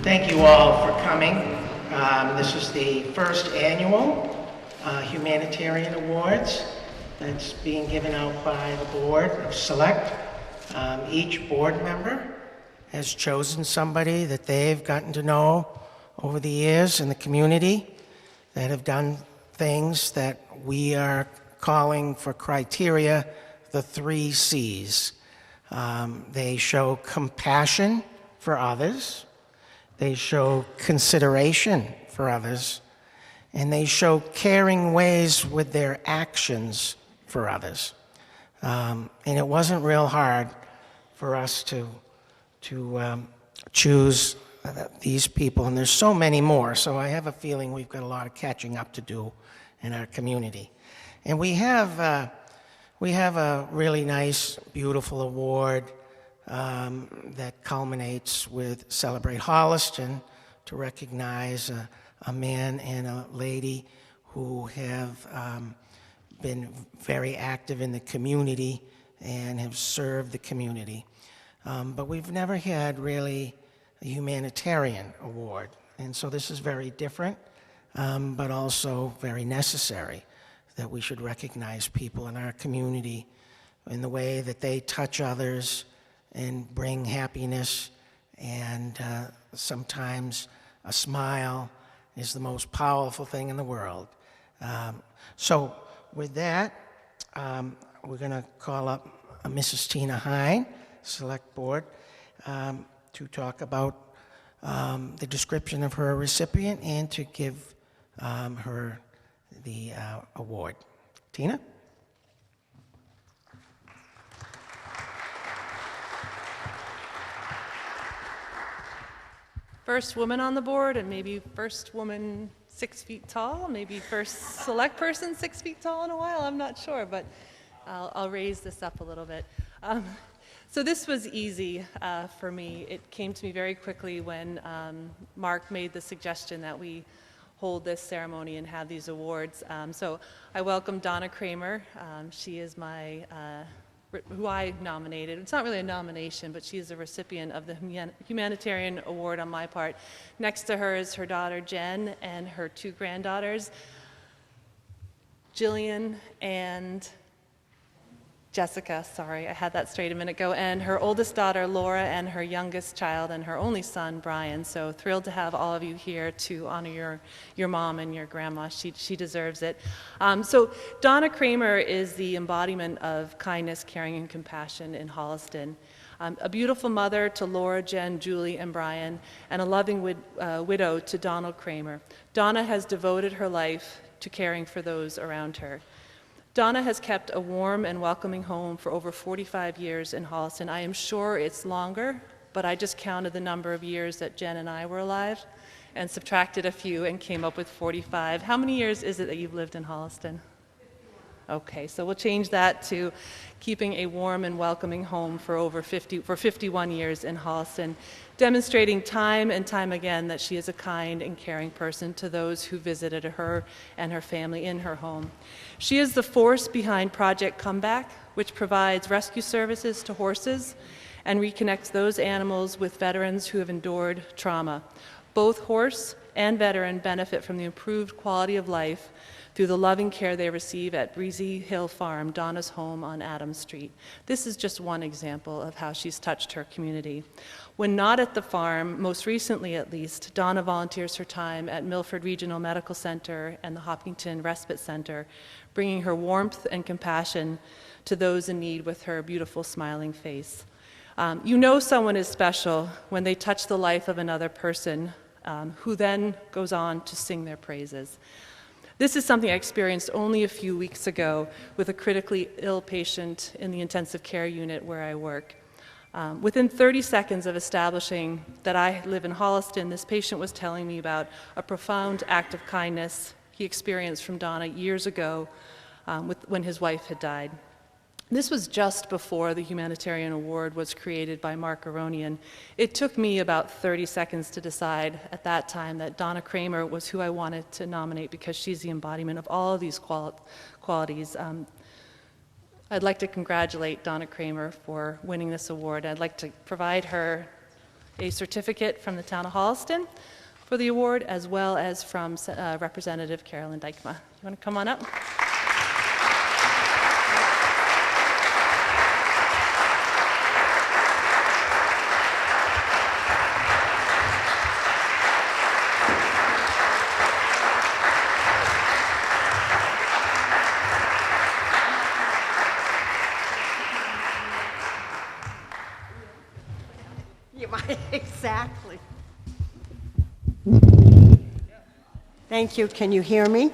Thank you all for coming. This is the first annual Humanitarian Awards that's being given out by the Board of Select. Each board member has chosen somebody that they've gotten to know over the years in the community that have done things that we are calling for criteria the 3 C's. They show compassion for others, they show consideration for others, and they show caring ways with their actions for others. And it wasn't real hard for us to choose these people, and there's so many more, so I have a feeling we've got a lot of catching up to do in our community. And we have a really nice, beautiful award that culminates with Celebrate Holliston to recognize a man and a lady who have been very active in the community and have served the community. But we've never had really a humanitarian award, and so this is very different, but also very necessary, that we should recognize people in our community in the way that they touch others and bring happiness, and sometimes a smile is the most powerful thing in the world. So with that, we're going to call up Mrs. Tina Hine, Select Board, to talk about the description of her recipient and to give her the award. Tina? First woman on the board, and maybe first woman 6 feet tall, maybe first select person 6 feet tall in a while, I'm not sure, but I'll raise this up a little bit. So this was easy for me. It came to me very quickly when Mark made the suggestion that we hold this ceremony and have these awards. So I welcome Donna Kramer. She is who I nominated. It's not really a nomination, but she is a recipient of the Humanitarian Award on my part. Next to her is her daughter Jen and her 2 granddaughters, Jillian and Jessica, sorry, I had that straight a minute ago, and her oldest daughter, Laura, and her youngest child, and her only son, Brian. So thrilled to have all of you here to honor your mom and your grandma. She deserves it. So Donna Kramer is the embodiment of kindness, caring, and compassion in Holliston. A beautiful mother to Laura, Jen, Julie, and Brian, and a loving widow to Donald Kramer. Donna has devoted her life to caring for those around her. Donna has kept a warm and welcoming home for over 45 years in Holliston. I am sure it's longer, but I just counted the number of years that Jen and I were alive and subtracted a few and came up with 45. How many years is it that you've lived in Holliston? Okay, so we'll change that to keeping a warm and welcoming home for 51 years in Holliston, demonstrating time and time again that she is a kind and caring person to those who visited her and her family in her home. She is the force behind Project Comeback, which provides rescue services to horses and reconnects those animals with veterans who have endured trauma. Both horse and veteran benefit from the improved quality of life through the loving care they receive at Breezy Hill Farm, Donna's home on Adams Street. This is just one example of how she's touched her community. When not at the farm, most recently at least, Donna volunteers her time at Milford Regional Medical Center and the Hopkinton Respite Center, bringing her warmth and compassion to those in need with her beautiful smiling face. You know someone is special when they touch the life of another person who then goes on to sing their praises. This is something I experienced only a few weeks ago with a critically ill patient in the intensive care unit where I work. Within 30 seconds of establishing that I live in Holliston, this patient was telling me about a profound act of kindness he experienced from Donna years ago when his wife had died. This was just before the Humanitarian Award was created by Mark Aronian. It took me about 30 seconds to decide at that time that Donna Kramer was who I wanted to nominate because she's the embodiment of all of these qualities. I'd like to congratulate Donna Kramer for winning this award. I'd like to provide her a certificate from the town of Holliston for the award, as well as from Representative Carolyn Dykema. You want to come on up? Exactly. Thank you. Can you hear me?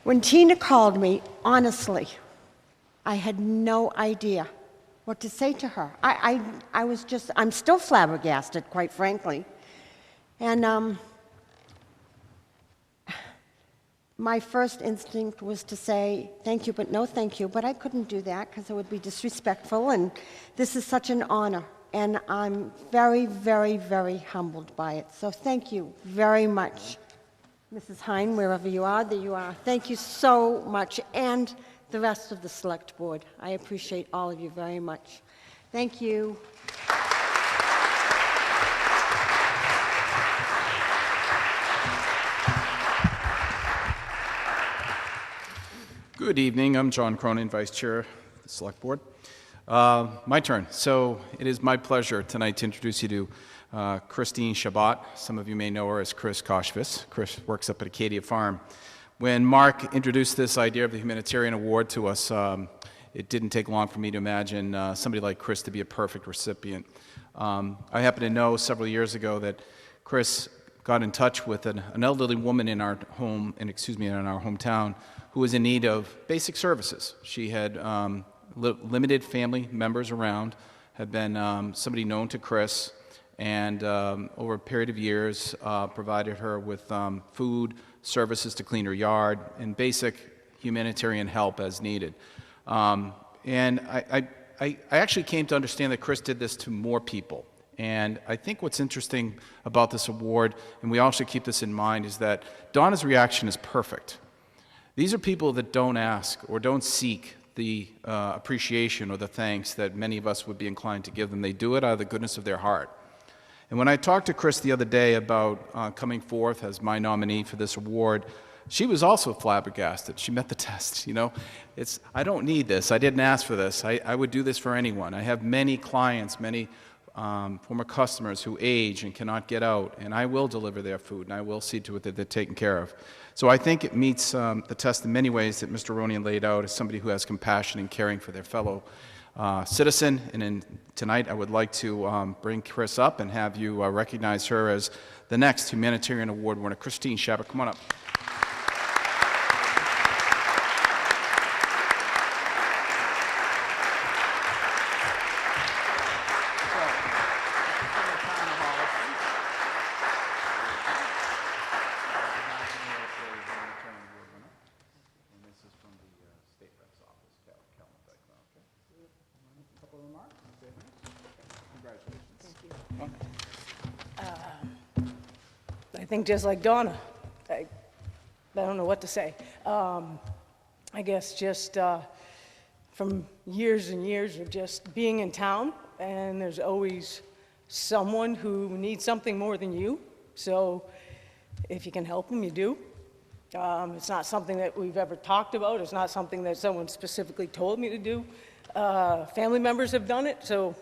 When Tina called me, honestly, I had no idea what to say to her. I'm still flabbergasted, quite frankly. And my first instinct was to say, thank you, but no thank you. But I couldn't do that because it would be disrespectful. And this is such an honor. And I'm very, very, very humbled by it. So thank you very much, Mrs. Hine, wherever you are, there you are. Thank you so much, and the rest of the Select Board. I appreciate all of you very much. Thank you. Good evening. I'm John Cronin, Vice Chair of the Select Board. My turn. So it is my pleasure tonight to introduce you to Christine Chabot. Some of you may know her as Chris Koshvis. Chris works up at Acadia Farm. When Mark introduced this idea of the Humanitarian Award to us, it didn't take long for me to imagine somebody like Chris to be a perfect recipient. I happen to know several years ago that Chris got in touch with an elderly woman in our home, in our hometown, who was in need of basic services. She had limited family members around, had been somebody known to Chris, and over a period of years provided her with food, services to clean her yard, and basic humanitarian help as needed. And I actually came to understand that Chris did this to more people. And I think what's interesting about this award, and we all should keep this in mind, is that Donna's reaction is perfect. These are people that don't ask or don't seek the appreciation or the thanks that many of us would be inclined to give them. They do it out of the goodness of their heart. And when I talked to Chris the other day about coming forth as my nominee for this award, she was also flabbergasted. She met the test, you know. I don't need this. I didn't ask for this. I would do this for anyone. I have many clients, many former customers who age and cannot get out, and I will deliver their food, and I will see to it that they're taken care of. So I think it meets the test in many ways that Mr. Ronian laid out as somebody who has compassion and caring for their fellow citizen. And tonight I would like to bring Chris up and have you recognize her as the next Humanitarian Award winner. Christine Chabot, come on up. I think just like Donna, I don't know what to say. I guess just from years and years of just being in town, and there's always someone who needs something more than you. So if you can help them, you do. It's not something that we've ever talked about. It's not something that someone specifically told me to do. Family members have done it, so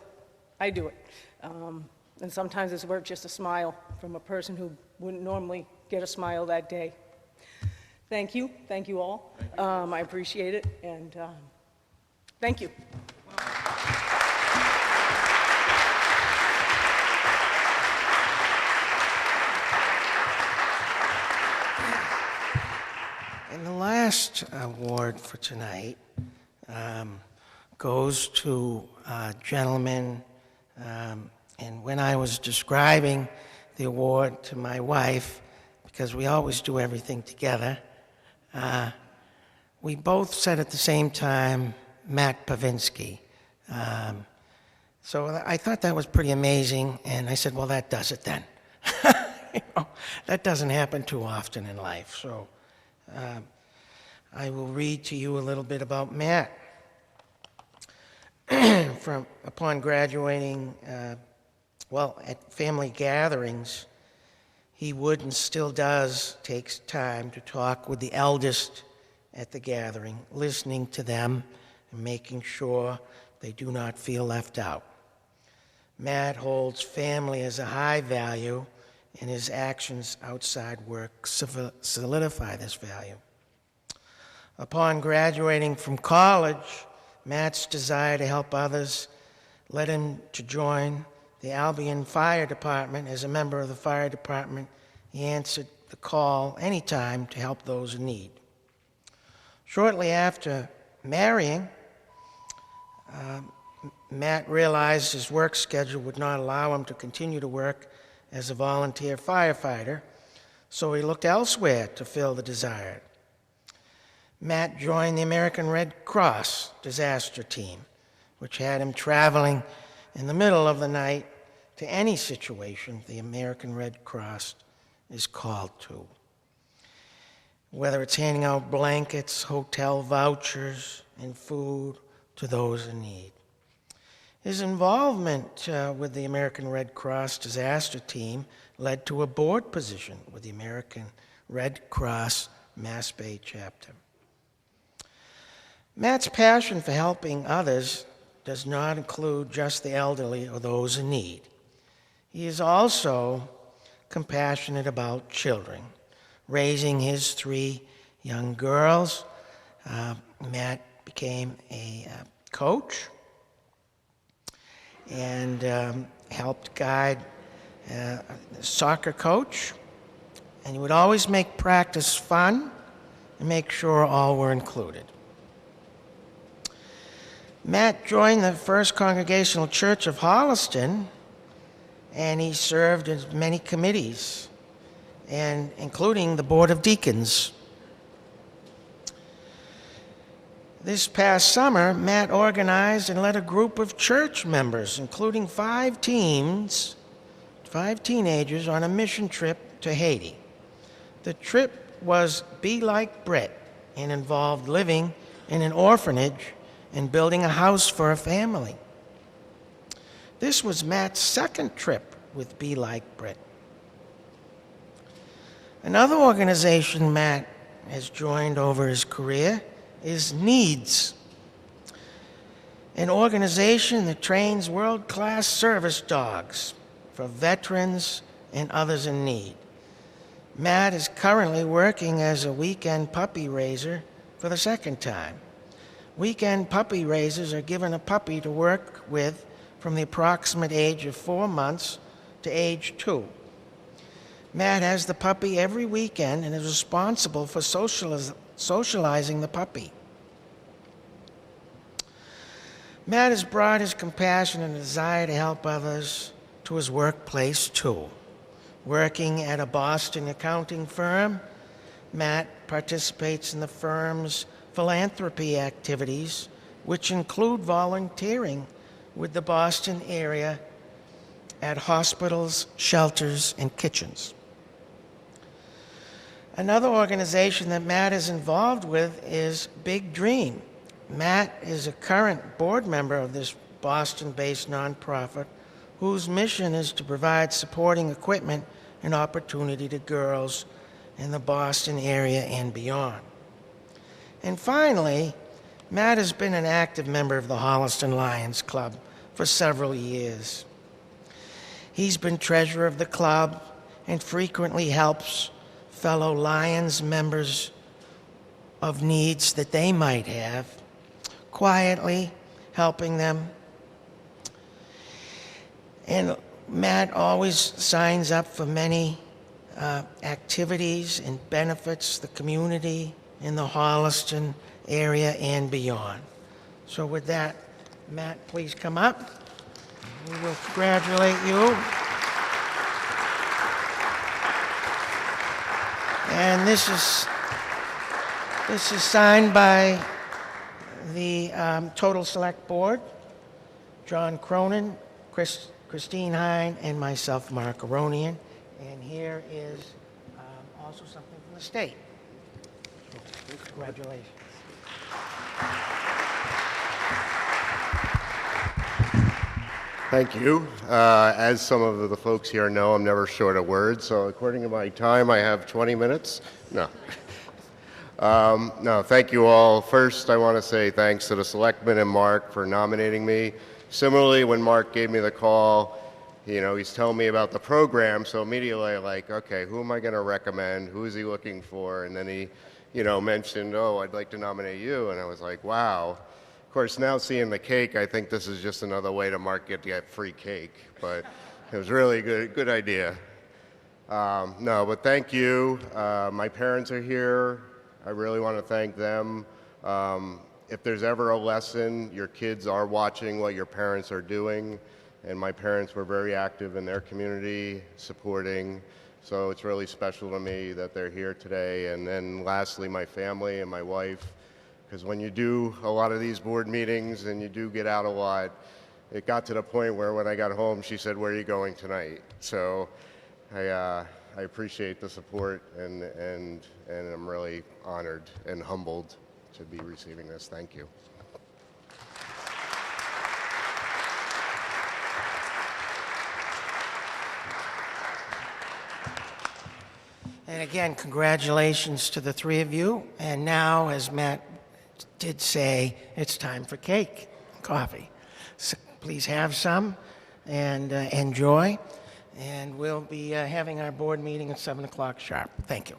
I do it. And sometimes it's worth just a smile from a person who wouldn't normally get a smile that day. Thank you all. I appreciate it, and thank you. And the last award for tonight goes to a gentleman, and when I was describing the award to my wife, because we always do everything together, we both said at the same time, Matt Putvinski. So I thought that was pretty amazing, and I said, well, that does it then. You know, that doesn't happen too often in life. So I will read to you a little bit about Matt. Upon graduating Well, at family gatherings, he would and still does take time to talk with the eldest at the gathering, listening to them and making sure they do not feel left out. Matt holds family as a high value, and his actions outside work solidify this value. Upon graduating from college, Matt's desire to help others led him to join the Albion Fire Department. As a member of the fire department, he answered the call anytime to help those in need. Shortly after marrying, Matt realized his work schedule would not allow him to continue to work as a volunteer firefighter, so he looked elsewhere to fill the desire. Matt joined the American Red Cross disaster team, which had him traveling in the middle of the night to any situation the American Red Cross is called to. Whether it's handing out blankets, hotel vouchers, and food to those in need. His involvement with the American Red Cross disaster team led to a board position with the American Red Cross Mass Bay chapter. Matt's passion for helping others does not include just the elderly or those in need. He is also compassionate about children. Raising his 3 young girls, Matt became a coach and helped guide a soccer coach. And he would always make practice fun and make sure all were included. Matt joined the First Congregational Church of Holliston, and he served in many committees, and including the Board of Deacons. This past summer, Matt organized and led a group of church members, including 5 teenagers, on a mission trip to Haiti. The trip was Be Like Brit and involved living in an orphanage and building a house for a family. This was Matt's second trip with Be Like Brit. Another organization Matt has joined over his career is NEEDS, an organization that trains world-class service dogs for veterans and others in need. Matt is currently working as a weekend puppy raiser for the second time. Weekend puppy raisers are given a puppy to work with from the approximate age of 4 months to age 2. Matt has the puppy every weekend and is responsible for socializing the puppy. Matt has brought his compassion and desire to help others to his workplace too. Working at a Boston accounting firm, Matt participates in the firm's philanthropy activities, which include volunteering with the Boston area at hospitals, shelters, and kitchens. Another organization that Matt is involved with is Big Dream. Matt is a current board member of this Boston-based nonprofit whose mission is to provide supporting equipment and opportunity to girls in the Boston area and beyond. And finally, Matt has been an active member of the Holliston Lions Club for several years. He's been treasurer of the club and frequently helps fellow Lions members of needs that they might have, quietly helping them. And Matt always signs up for many activities and benefits the community in the Holliston area and beyond. So with that, Matt, please come up. We will congratulate you. And this is signed by the Total Select Board, John Cronin, Christine Hine, and myself, Mark Aronian. And here is also something from the state. Congratulations. Thank you. As some of the folks here know, I'm never short of words, so according to my time, I have 20 minutes. No. No, thank you all. First, I want to say thanks to the selectmen and Mark for nominating me. Similarly, when Mark gave me the call, he's telling me about the program, so immediately I'm like, okay, who am I going to recommend? Who is he looking for? And then he, mentioned, oh, I'd like to nominate you. And I was like, wow. Of course, now seeing the cake, I think this is just another way to Mark get to get free cake. But it was really good idea. No, but thank you. My parents are here. I really want to thank them. If there's ever a lesson, your kids are watching what your parents are doing. And my parents were very active in their community, supporting. So it's really special to me that they're here today. And then lastly, my family and my wife. Because when you do a lot of these board meetings and you do get out a lot, it got to the point where when I got home, she said, where are you going tonight? So I appreciate the support, and I'm really honored and humbled to be receiving this. Thank you. And again, congratulations to the three of you. And now, as Matt did say, it's time for cake, coffee. So please have some and enjoy. And we'll be having our board meeting at 7 o'clock sharp. Thank you.